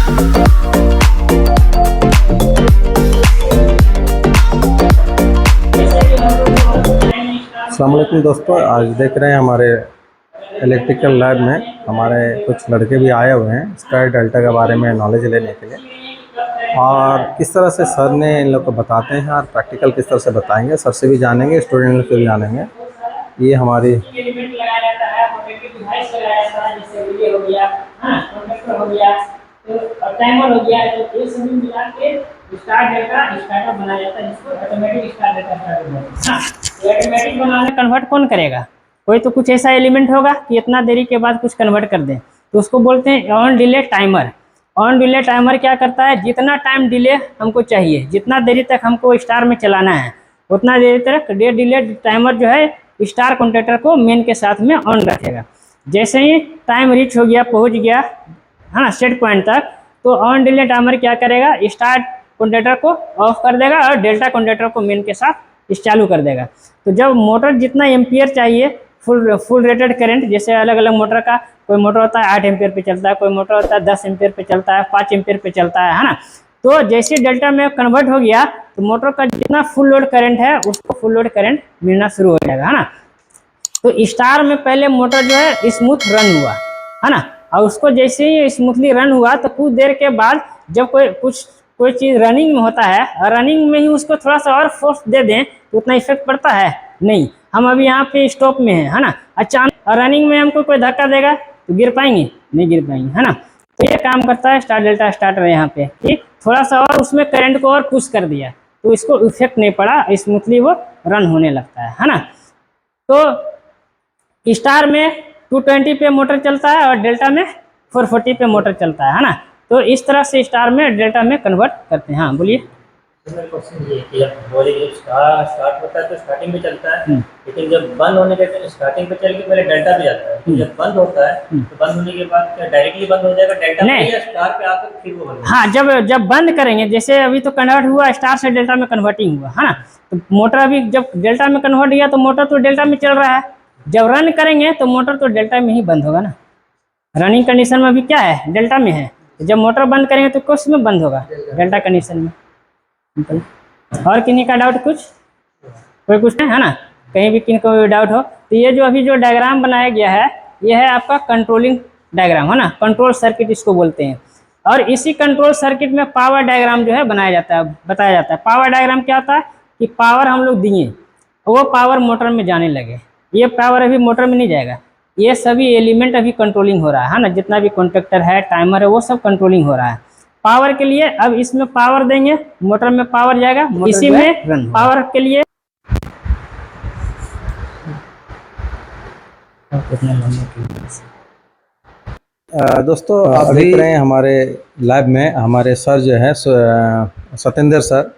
अस्सलाम वालेकुम दोस्तों, आज देख रहे हैं हमारे इलेक्ट्रिकल लैब में हमारे कुछ लड़के भी आए हुए हैं स्टार डेल्टा के बारे में नॉलेज लेने के लिए। और किस तरह से सर ने इन लोग को बताते हैं और प्रैक्टिकल किस तरह से बताएंगे, सर से भी जानेंगे, स्टूडेंट से भी जानेंगे। ये हमारी टाइमर हो गया, तो ये सभी मिला के स्टार डेल्टा स्टार्टर बनाया जाता है, जिसको ऑटोमेटिक स्टार डेल्टा स्टार्टर बोलते हैं। ऑटोमेटिक बनाने कन्वर्ट कौन करेगा? कोई तो कुछ ऐसा एलिमेंट होगा कि इतना देरी के बाद कुछ कन्वर्ट कर दे, तो उसको बोलते हैं on delay timer. On delay timer क्या करता है, जितना टाइम डिले हमको चाहिए, जितना देरी तक हमको स्टार में चलाना है, उतना देरी तक डिले टाइमर जो है स्टार कॉन्टेक्टर को मेन के साथ में ऑन रखेगा। जैसे ही टाइम रीच हो गया, पहुंच गया है ना सेट पॉइंट तक, तो ऑन डिले टाइमर क्या करेगा, स्टार कॉन्टेक्टर को ऑफ कर देगा और डेल्टा कॉन्टेक्टर को मेन के साथ चालू कर देगा। तो जब मोटर जितना एम्पियर चाहिए, फुल रेटेड करंट, जैसे अलग अलग मोटर का, कोई मोटर होता है 8 एम्पियर पे चलता है, कोई मोटर होता है 10 एम्पियर पे चलता है, 5 एम्पियर पे चलता है ना। तो जैसे डेल्टा में कन्वर्ट हो गया, तो मोटर का जितना फुल लोड करंट है उसको फुल लोड करंट मिलना शुरू हो जाएगा, है ना। तो स्टार में पहले मोटर जो है स्मूथ रन हुआ, है ना, और उसको जैसे ही स्मूथली रन हुआ, तो कुछ देर के बाद जब कोई चीज़ रनिंग में होता है और रनिंग में ही उसको थोड़ा सा और फोर्स दे दें तो उतना इफेक्ट पड़ता है नहीं। हम अभी यहाँ पे स्टॉप में है ना, अचानक रनिंग में हमको कोई धक्का देगा तो गिर पाएंगे? नहीं गिर पाएंगे, है ना। तो ये काम करता है स्टार डेल्टा स्टार्टर यहाँ पे, ठीक। थोड़ा सा और उसमें करंट को और पुश कर दिया तो इसको इफेक्ट नहीं पड़ा, स्मूथली वो रन होने लगता है ना। तो स्टार में 220 पे मोटर चलता है और डेल्टा में 440 पे मोटर चलता है ना। तो इस तरह से स्टार में डेल्टा में कन्वर्ट करते हैं। हाँ बोलिए। मेरा क्वेश्चन ये कि जब स्टार्ट होता है तो स्टार्टिंग में चलता है, लेकिन जब बंद होने के स्टार्टिंग पे चल के पहले डेल्टा पे जाता है, तो जब बंद होता है तो बंद होने के बाद क्या डायरेक्टली बंद हो जाएगा डेल्टा पे या स्टार पे आकर फिर वो बंद? हाँ, जब बंद करेंगे, जैसे अभी तो कन्वर्ट हुआ, स्टार से डेल्टा में कन्वर्टिंग हुआ, है ना। तो मोटर अभी जब डेल्टा में कन्वर्ट किया तो मोटर तो डेल्टा में चल रहा है, जब रन करेंगे तो मोटर तो डेल्टा में ही बंद होगा ना। रनिंग कंडीशन में अभी क्या है, डेल्टा में है, जब मोटर बंद करेंगे तो किस में बंद होगा, डेल्टा कंडीशन में। और किन्हीं का डाउट कोई कुछ है ना, कहीं भी किन्हीं को डाउट हो तो ये जो अभी जो डायग्राम बनाया गया है, ये है आपका कंट्रोलिंग डायग्राम, है ना, कंट्रोल सर्किट इसको बोलते हैं। और इसी कंट्रोल सर्किट में पावर डायग्राम जो है बनाया जाता है, बताया जाता है। पावर डायग्राम क्या होता है कि पावर हम लोग दिए, वो पावर मोटर में जाने लगे, ये पावर अभी मोटर में नहीं जाएगा, ये सभी एलिमेंट अभी कंट्रोलिंग हो रहा है ना, जितना भी कॉन्टेक्टर है, टाइमर है, वो सब कंट्रोलिंग हो रहा है पावर के लिए। अब इसमें पावर देंगे, मोटर में पावर जाएगा, इसी में पावर के लिए दोस्तों आप देख रहे हैं हमारे लैब में हमारे सर जो है सतेंद्र सर,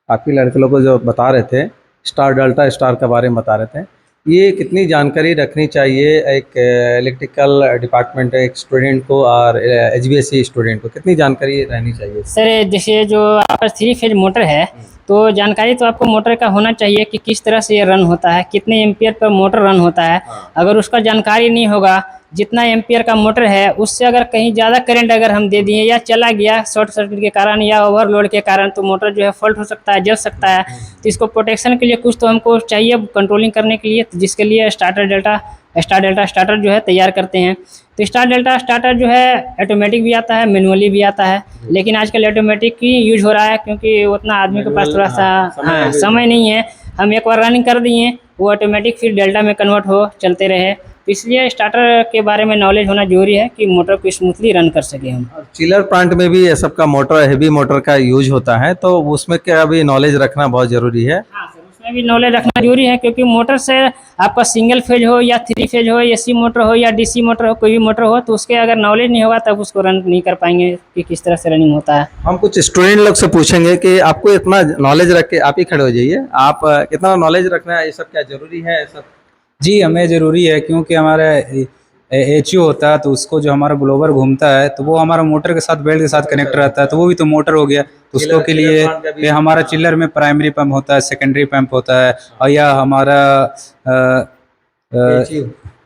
आपके लड़के लोग को जो बता रहे थे स्टार डेल्टा स्टार के बारे में बता रहे थे। ये कितनी जानकारी रखनी चाहिए एक इलेक्ट्रिकल डिपार्टमेंट एक स्टूडेंट को और HVAC स्टूडेंट को, कितनी जानकारी रहनी चाहिए? सर जैसे जो आपका 3 फेज मोटर है, तो जानकारी तो आपको मोटर का होना चाहिए कि किस तरह से ये रन होता है, कितने एम्पियर पर मोटर रन होता है। अगर उसका जानकारी नहीं होगा, जितना एम्पियर का मोटर है उससे अगर कहीं ज़्यादा करंट अगर हम दे दिए या चला गया शॉर्ट सर्किट के कारण या ओवरलोड के कारण, तो मोटर जो है फॉल्ट हो सकता है, जल सकता है। तो इसको प्रोटेक्शन के लिए कुछ तो हमको चाहिए कंट्रोलिंग करने के लिए, तो जिसके लिए स्टार डेल्टा स्टार्टर जो है तैयार करते हैं। तो स्टार डेल्टा स्टार्टर जो है ऑटोमेटिक भी आता है, मैनुअली भी आता है, लेकिन आजकल ऑटोमेटिक ही यूज हो रहा है क्योंकि उतना आदमी के पास थोड़ा सा समय नहीं है। हम एक बार रनिंग कर दिए, वो ऑटोमेटिक फिर डेल्टा में कन्वर्ट हो चलते रहे। तो इसलिए स्टार्टर के बारे में नॉलेज होना जरूरी है कि मोटर को स्मूथली रन कर सके हम। चिलर प्लांट में भी ये सब का मोटर हेवी मोटर का यूज होता है, तो उसमें क्या भी नॉलेज रखना बहुत ज़रूरी है? हाँ सर, उसमें भी नॉलेज रखना जरूरी है, क्योंकि मोटर से आपका सिंगल फेज हो या 3 फेज हो, AC मोटर हो या DC मोटर हो, कोई भी मोटर हो, तो उसके अगर नॉलेज नहीं होगा तब उसको रन नहीं कर पाएंगे कि किस तरह से रनिंग होता है। हम कुछ स्टूडेंट लोग से पूछेंगे कि आपको इतना नॉलेज रख के, आप ही खड़े हो जाइए, आप कितना नॉलेज रखना है, ये सब क्या जरूरी है? ये सब जी हमें ज़रूरी है, क्योंकि हमारा HO होता है तो उसको जो हमारा ग्लोबर घूमता है तो वो हमारा मोटर के साथ बेल्ट के साथ कनेक्ट रहता है, तो वो भी तो मोटर हो गया। तो उसको के लिए हमारा चिल्लर में प्राइमरी पंप होता है, सेकेंडरी पंप होता है, और या हमारा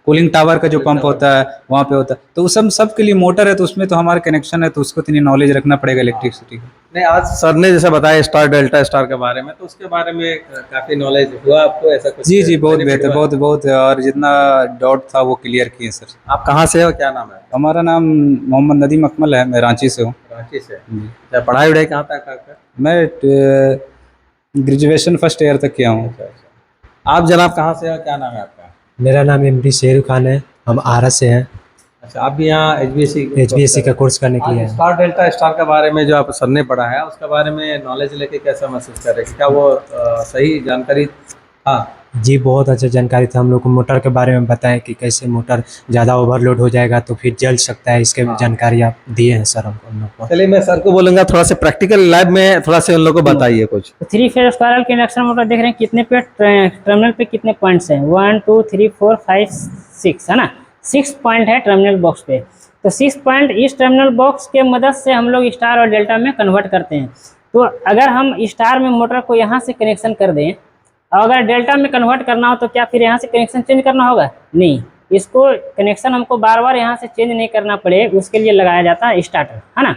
कूलिंग टावर का जो पंप होता है वहाँ पे होता है, तो उस सब के लिए मोटर है, तो उसमें तो हमारा कनेक्शन है, तो उसको इतनी नॉलेज रखना पड़ेगा इलेक्ट्रिसिटी का। नहीं, आज सर ने जैसे बताया स्टार डेल्टा स्टार के बारे में, तो उसके बारे में काफी नॉलेज हुआ आपको, ऐसा कुछ? जी बहुत benefit बेहतर, हुआ? बहुत बहुत, और जितना डाउट था वो क्लियर किए सर। आप कहाँ से हो, क्या नाम है? हमारा नाम मोहम्मद नदीम अकमल है, मैं रांची से हूँ। रांची से। अच्छा, पढ़ाई वढ़ाई कहाँ तक आपका? मैं ग्रेजुएशन फर्स्ट ईयर तक किया हूँ। आप जनाब कहाँ से हो, क्या नाम है आपका? मेरा नाम एमडी शेरू खान है, हम आरा से हैं। अच्छा, आप भी यहाँ एचबीएससी का कोर्स करने के लिए हैं। स्टार डेल्टा स्टार के बारे में जो आप सर ने पढ़ा है, उसके बारे में नॉलेज लेके कैसा महसूस कर रहे हैं? क्या वो सही जानकारी? हाँ जी बहुत अच्छा जानकारी था। हम लोग को मोटर के बारे में बताएं कि कैसे मोटर ज़्यादा ओवरलोड हो जाएगा तो फिर जल सकता है, इसके जानकारी आप दिए हैं सर हमको, हम लोग को। चलिए, मैं सर को बोलूँगा थोड़ा सा प्रैक्टिकल लैब में थोड़ा से उन लोगों को बताइए कुछ। 3 फेज स्क्वायरल के इंडक्शन मोटर देख रहे हैं, कितने पे टर्मिनल पे कितने पॉइंट्स हैं? 1 2 3 4 5 6 है ना, 6 पॉइंट है टर्मिनल बॉक्स पे। तो 6 पॉइंट इस टर्मिनल बॉक्स के मदद से हम लोग स्टार और डेल्टा में कन्वर्ट करते हैं। तो अगर हम स्टार में मोटर को यहाँ से कनेक्शन कर दें और अगर डेल्टा में कन्वर्ट करना हो तो क्या फिर यहाँ से कनेक्शन चेंज करना होगा? नहीं, इसको कनेक्शन हमको बार बार यहाँ से चेंज नहीं करना पड़े, उसके लिए लगाया जाता है स्टार्टर, है ना।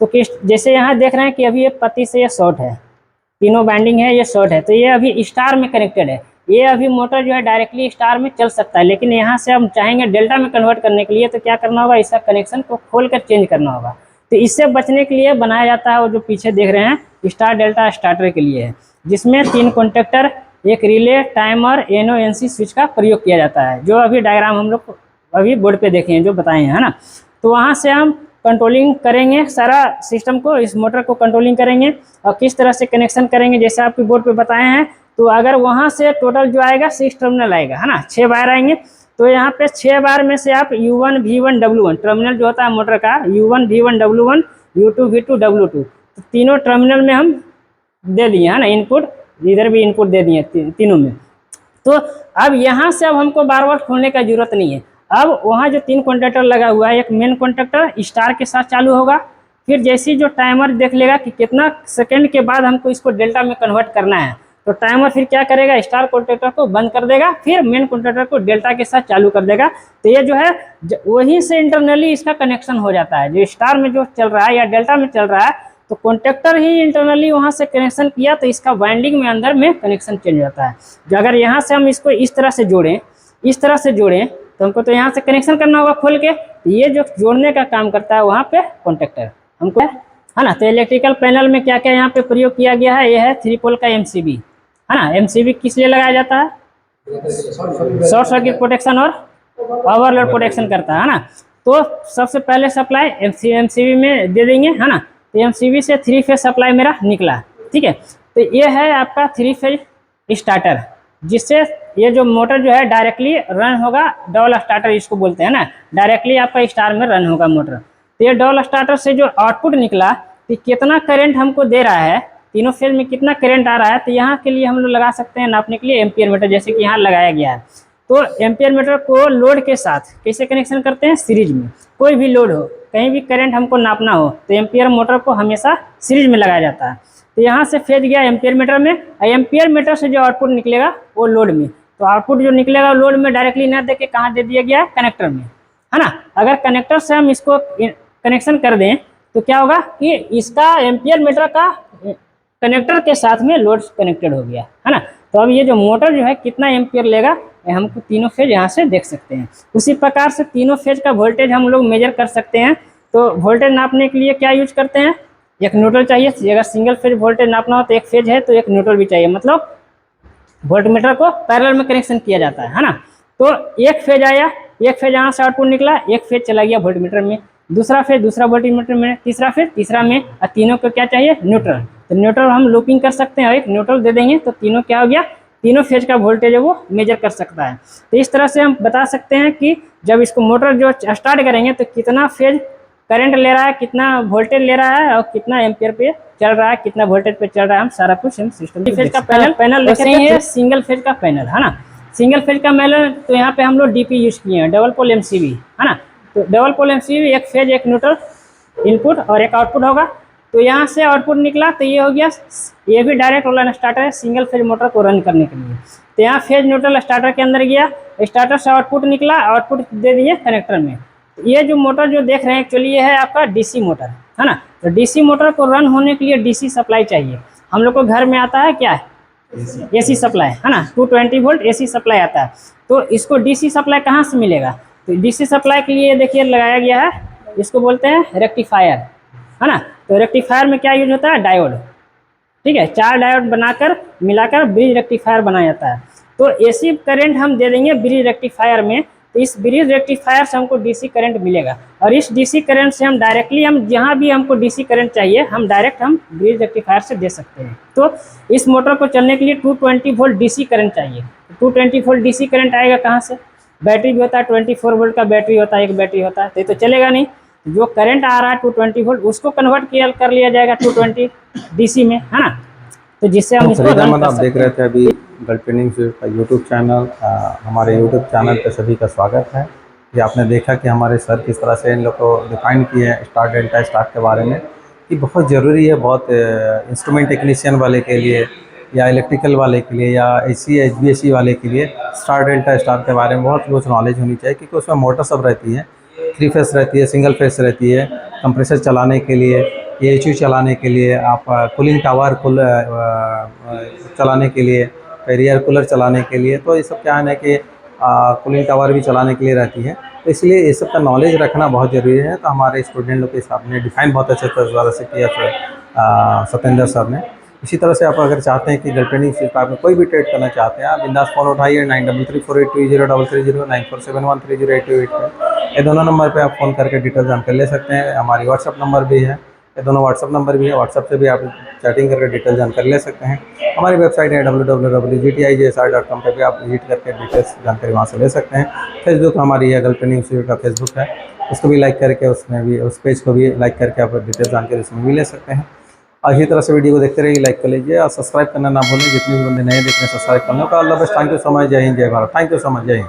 तो जैसे यहाँ देख रहे हैं कि अभी ये पत्ती से ये शॉर्ट है, तीनों बैंडिंग है, ये शॉर्ट है, तो ये अभी स्टार में कनेक्टेड है। ये अभी मोटर जो है डायरेक्टली स्टार में चल सकता है, लेकिन यहाँ से हम चाहेंगे डेल्टा में कन्वर्ट करने के लिए तो क्या करना होगा? इसका कनेक्शन को खोल कर चेंज करना होगा। तो इससे बचने के लिए बनाया जाता है वो जो पीछे देख रहे हैं स्टार डेल्टा स्टार्टर के लिए है, जिसमें 3 कॉन्टेक्टर, एक रिले, टाइमर, NONC स्विच का प्रयोग किया जाता है, जो अभी डायग्राम हम लोग अभी बोर्ड पे देखे हैं, जो बताए हैं, है ना। तो वहाँ से हम कंट्रोलिंग करेंगे सारा सिस्टम को, इस मोटर को कंट्रोलिंग करेंगे और किस तरह से कनेक्शन करेंगे जैसे आपके बोर्ड पे बताए हैं। तो अगर वहाँ से टोटल जो आएगा 6 टर्मिनल आएगा, है ना, 6 वायर आएंगे। तो यहाँ पे 6 वायर में से आप U1 V1 W1 टर्मिनल जो होता है मोटर का, U1 V1 W1 U2 V2 W2, तो तीनों टर्मिनल में हम दे दिए, है ना, इनपुट, इधर भी इनपुट दे दिए तीनों में। तो अब यहाँ से अब हमको बार बार खोलने का जरूरत नहीं है। अब वहाँ जो 3 कॉन्टेक्टर लगा हुआ है, एक मेन कॉन्टेक्टर स्टार के साथ चालू होगा, फिर जैसे जो टाइमर देख लेगा कि कितना सेकंड के बाद हमको इसको डेल्टा में कन्वर्ट करना है, तो टाइमर फिर क्या करेगा? स्टार कॉन्टेक्टर को बंद कर देगा, फिर मेन कॉन्टेक्टर को डेल्टा के साथ चालू कर देगा। तो ये जो है वहीं से इंटरनली इसका कनेक्शन हो जाता है, जो स्टार में जो चल रहा है या डेल्टा में चल रहा है, तो कॉन्टेक्टर ही इंटरनली वहाँ से कनेक्शन किया तो इसका वाइंडिंग में अंदर में कनेक्शन चेंज हो जाता है। जो अगर यहाँ से हम इसको इस तरह से जोड़ें, इस तरह से जोड़ें, तो हमको तो यहाँ से कनेक्शन करना होगा खोल के। तो ये जो जोड़ने का काम करता है वहाँ पे कॉन्टेक्टर हमको, है ना। तो इलेक्ट्रिकल पैनल में क्या क्या यहाँ पे प्रयोग किया गया है? ये है 3 पोल का MCB, है ना। MCB किस लिए लगाया जाता है? शॉर्ट सर्किट प्रोटेक्शन और ओवरलोड प्रोटेक्शन करता है ना। तो सबसे पहले सप्लाई MCB में दे देंगे, है ना। तो MCB से 3 फेज सप्लाई मेरा निकला, ठीक है। तो ये है आपका 3 फेज स्टार्टर, जिससे ये जो मोटर जो है डायरेक्टली रन होगा, डबल स्टार्टर इसको बोलते हैं ना, डायरेक्टली आपका स्टार में रन होगा मोटर। तो ये डबल स्टार्टर से जो आउटपुट निकला, तो कितना करंट हमको दे रहा है, तीनों फेज में कितना करंट आ रहा है, तो यहाँ के लिए हम लोग लगा सकते हैं नापने के लिए एम्पियर मीटर, जैसे कि यहाँ लगाया गया है। तो एम्पियर मीटर को लोड के साथ कैसे कनेक्शन करते हैं? सीरीज में। कोई भी लोड हो, कहीं भी करंट हमको नापना हो तो एम्पियर मोटर को हमेशा सीरीज में लगाया जाता है। तो यहाँ से फेज गया एम्पियर मीटर में, एम्पियर मीटर से जो आउटपुट निकलेगा वो लोड में। तो आउटपुट जो निकलेगा लोड में डायरेक्टली ना दे के कहाँ दे दिया गया है? कनेक्टर में, है ना। अगर कनेक्टर से हम इसको कनेक्शन कर दें तो क्या होगा कि इसका एम्पियर मीटर का कनेक्टर के साथ में लोड कनेक्टेड हो गया, है ना। तो अब ये जो मोटर जो है कितना एम्पियर लेगा हमको तीनों फेज यहाँ से देख सकते हैं। उसी प्रकार से तीनों फेज का वोल्टेज हम लोग मेजर कर सकते हैं। तो वोल्टेज नापने के लिए क्या यूज करते हैं? एक न्यूट्रल चाहिए। अगर सिंगल फेज वोल्टेज नापना हो तो एक फेज है तो एक न्यूट्रल भी चाहिए, मतलब वोल्टमीटर को पैरेलल में कनेक्शन किया जाता है ना। तो एक फेज आया, एक फेज यहाँ से आउटपुट निकला, एक फेज चला गया वोल्टमीटर में, दूसरा फेज दूसरा वोल्टमीटर में, तीसरा फेज तीसरा में, और तीनों को क्या चाहिए? न्यूट्रल। तो न्यूट्रल हम लूपिंग कर सकते हैं, एक न्यूट्रल दे देंगे तो तीनों क्या हो गया? तीनों फेज का वोल्टेज है वो मेजर कर सकता है। तो इस तरह से हम बता सकते हैं कि जब इसको मोटर जो स्टार्ट करेंगे तो कितना फेज करंट ले रहा है, कितना वोल्टेज ले रहा है और कितना एम्पियर पे चल रहा है, कितना वोल्टेज पे चल रहा है, हम सारा कुछ हम सिस्टम फेज का पैनल देख रहे हैं। सिंगल फेज का पैनल, है ना। सिंगल फेज का पैनल तो यहाँ पे हम लोग DP यूज किए हैं, डबल पोल MCB, है ना। तो डबल पोल MCB, एक फेज एक न्यूट्रल इनपुट और एक आउटपुट होगा। तो यहाँ से आउटपुट निकला, तो ये हो गया, ये भी डायरेक्ट रोल एंड स्टार्टर है सिंगल फेज मोटर को रन करने के लिए। तो यहाँ फेज न्यूट्रल स्टार्टर के अंदर गया, स्टार्टर से आउटपुट निकला, आउटपुट दे दिए कनेक्टर में। ये जो मोटर जो देख रहे हैं एक्चुअली ये है आपका डीसी मोटर, है ना। तो डीसी मोटर को रन होने के लिए डीसी सप्लाई चाहिए। हम लोग को घर में आता है क्या, एसी सप्लाई, है ना, 220 वोल्ट एसी सप्लाई आता है। तो इसको डीसी सप्लाई कहाँ से मिलेगा, तो डीसी सप्लाई के लिए देखिए लगाया गया है, इसको बोलते हैं रेक्टिफायर, है ना। तो रेक्टिफायर में क्या यूज होता है, डायोड, ठीक है, 4 डायोड बनाकर मिलाकर ब्रिज रेक्टिफायर बनाया जाता है। तो एसी करंट हम दे देंगे ब्रिज रेक्टिफायर में, तो इस ब्रिज रेक्टिफायर से हमको डीसी करंट मिलेगा, और इस डीसी करंट से हम डायरेक्टली हम जहाँ भी हमको डीसी करंट चाहिए हम डायरेक्ट हम ब्रिज रेक्टिफायर से दे सकते हैं। तो इस मोटर को चलने के लिए 220 वोल्ट डीसी करंट चाहिए। 220 वोल्ट डीसी करंट आएगा कहाँ से, बैटरी भी होता है, 24 वोल्ट का बैटरी होता है, एक बैटरी होता है, तो ये तो चलेगा नहीं। जो करंट आ रहा है 220 वोल्ट उसको कन्वर्ट कर लिया जाएगा 220 डीसी में, है ना। तो जिससे हम इसको रन कर आप देख सकते रहे थे अभी गल्फ ट्रेनिंग का यूट्यूब चैनल। हमारे यूट्यूब चैनल पे सभी का स्वागत है। ये आपने देखा कि हमारे सर किस तरह से इन लोग को डिफाइन किए हैं स्टार डेल्टा स्टार के बारे में, कि बहुत ज़रूरी है, बहुत इंस्ट्रूमेंट टेक्नीशियन वाले के लिए या इलेक्ट्रिकल वाले के लिए या एसी HVAC वाले के लिए स्टार डेल्टा स्टार के बारे में बहुत कुछ नॉलेज होनी चाहिए, क्योंकि उसमें मोटर सब रहती है, 3 फेस रहती है, सिंगल फेस रहती है, कंप्रेसर चलाने के लिए, AHU चलाने के लिए, आप कूलिंग टावर चलाने के लिए, फिर एयर कूलर चलाने के लिए, तो ये सब क्या है कि कूलिंग टावर भी चलाने के लिए रहती है। तो इसलिए ये सब का नॉलेज रखना बहुत ज़रूरी है। तो हमारे स्टूडेंट लोग के हिसाब ने डिफाइन बहुत अच्छे तरह से किया सतेंद्र सर ने। इसी तरह से आप अगर चाहते हैं कि गल्फ ट्रेनिंग से आप में कोई भी ट्रेड करना चाहते हैं, आप बिंदास फ़ोन उठाइए 9334820330 9471308288 पे। ये दोनों नंबर पे आप फ़ोन करके डिटेल जानकारी ले सकते हैं। हमारी व्हाट्सअप नंबर भी है, ये दोनों व्हाट्सअप नंबर भी है, व्हाट्सअप से भी आप चैटिंग करके डिटेल जानकारी ले सकते हैं। हमारी वेबसाइट है www.gtisr.com पे भी आप विजिट करके डिटेल्स जानकारी वहाँ से ले सकते हैं। फेसबुक हमारी है, गल्फ ट्रेनिंग इंस्टीट्यूट का फेसबुक है, उसको भी लाइक करके उसमें भी उस पेज को भी लाइक करके आप डिटेल जानकारी उसमें भी ले सकते हैं। और इसी तरह से वीडियो को देखते रहिए, लाइक कर लीजिए और सब्सक्राइब करना ना भूलें। जितने भी बंदे नए देख रहे हैं सब्सक्राइब करने का। Allah best, thank you so much, जय हिंद, जय Bharat, thank you so much, जय हिंद।